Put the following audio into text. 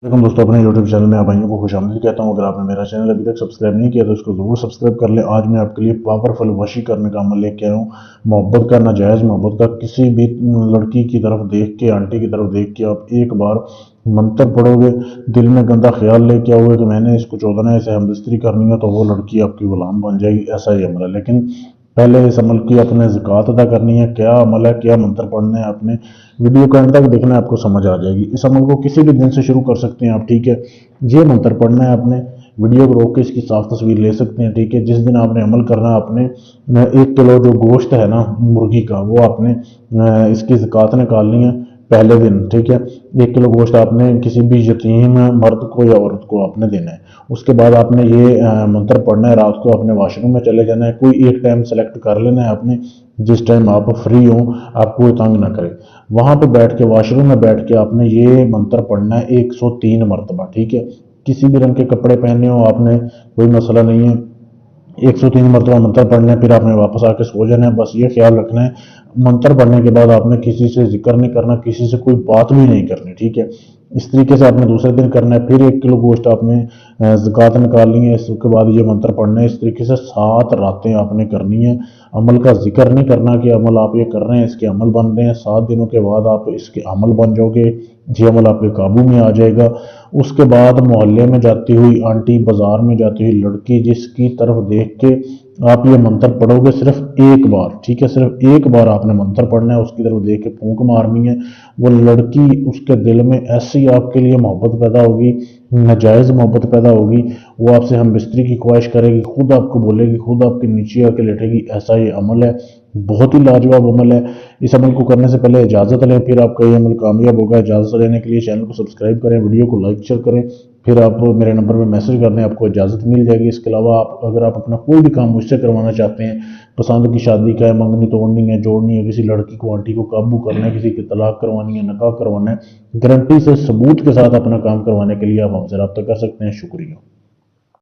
लेकिन दोस्तों अपने YouTube चैनल में आप भाइयों को खुशामदीद कहता हूँ। अगर आपने मेरा चैनल अभी तक सब्सक्राइब नहीं किया तो इसको ज़रूर सब्सक्राइब कर ले। आज मैं आपके लिए पावरफुल वशी करने का अमल लेके आया हूँ। मोहब्बत का, नाजायज़ मोहब्बत का, किसी भी लड़की की तरफ देख के, आंटी की तरफ देख के आप एक बार मंत्र पढ़ोगे, दिल में गंदा ख्याल लेके आओगे कि मैंने इसको चौदना ऐसे हमदस्ती करनी है, तो वो लड़की आपकी गुलाम बन जाएगी। ऐसा ही अमल है। लेकिन पहले इस अमल की अपने ज़कात अदा करनी है। क्या अमल है, क्या मंत्र पढ़ना है, आपने वीडियो का एंड तक देखना है, आपको समझ आ जाएगी। इस अमल को किसी भी दिन से शुरू कर सकते हैं आप, ठीक है। ये मंत्र पढ़ना है आपने, वीडियो को रोक के इसकी साफ तस्वीर ले सकते हैं, ठीक है। जिस दिन आपने अमल करना है, आपने 1 किलो जो गोश्त है ना मुर्गी का, वो आपने इसकी ज़कात निकालनी है पहले दिन, ठीक है। 1 किलो गोश्त आपने किसी भी यतीम मर्द को या औरत को आपने देना है। उसके बाद आपने ये मंत्र पढ़ना है। रात को आपने वॉशरूम में चले जाना है। कोई एक टाइम सेलेक्ट कर लेना है आपने, जिस टाइम आप फ्री हो, आपको कोई तंग ना करे। वहां पे बैठ के, वॉशरूम में बैठ के आपने ये मंत्र पढ़ना है 103 मरतबा, ठीक है। किसी भी रंग के कपड़े पहने हो आपने, कोई मसला नहीं है। 103 मरतबा मंत्र पढ़ना है, फिर आपने वापस आके सो जाना है। बस ये ख्याल रखना है, मंत्र पढ़ने के बाद आपने किसी से जिक्र नहीं करना, किसी से कोई बात भी नहीं करनी, ठीक है। इस तरीके से आपने दूसरे दिन करना है। फिर 1 किलो गोश्त आपने ज़कात निकालनी है। इसके बाद ये मंत्र पढ़ना है। इस तरीके से 7 रातें आपने करनी है। अमल का जिक्र नहीं करना कि अमल आप ये कर रहे हैं, इसके अमल बन रहे हैं। 7 दिनों के बाद आप इसके अमल बन जाओगे, ये अमल आपके काबू में आ जाएगा। उसके बाद मोहल्ले में जाती हुई आंटी, बाजार में जाती हुई लड़की, जिसकी तरफ देख के आप ये मंत्र पढ़ोगे सिर्फ एक बार, ठीक है। सिर्फ एक बार आपने मंत्र पढ़ना है, उसकी तरफ देख के फूंक मारनी है। वो लड़की, उसके दिल में ऐसी आपके लिए मोहब्बत पैदा होगी, नाजायज़ मोहब्बत पैदा होगी। वो आपसे हम बिस्तरी की ख्वाहिश करेगी, खुद आपको बोलेगी, खुद आपके नीचे आके लेटेगी। ऐसा ये अमल है, बहुत ही लाजवाब अमल है। इस अमल को करने से पहले इजाज़त लें, फिर आपका ये अमल कामयाब होगा। इजाज़त लेने के लिए चैनल को सब्सक्राइब करें, वीडियो को लाइक शेयर करें, फिर आप मेरे नंबर पर मैसेज कर दें, आपको इजाज़त मिल जाएगी। इसके अलावा अगर आप अपना कोई भी काम मुझसे करवाना चाहते हैं, पसंद की शादी का है, मंगनी तोड़नी है, जोड़नी है, किसी लड़की को, आंटी को काबू करना है, किसी की तलाक करवानी है, निकाह करवाना है, गारंटी से सबूत के साथ अपना काम करवाने के लिए आप हमसे रब्ता कर सकते हैं। शुक्रिया।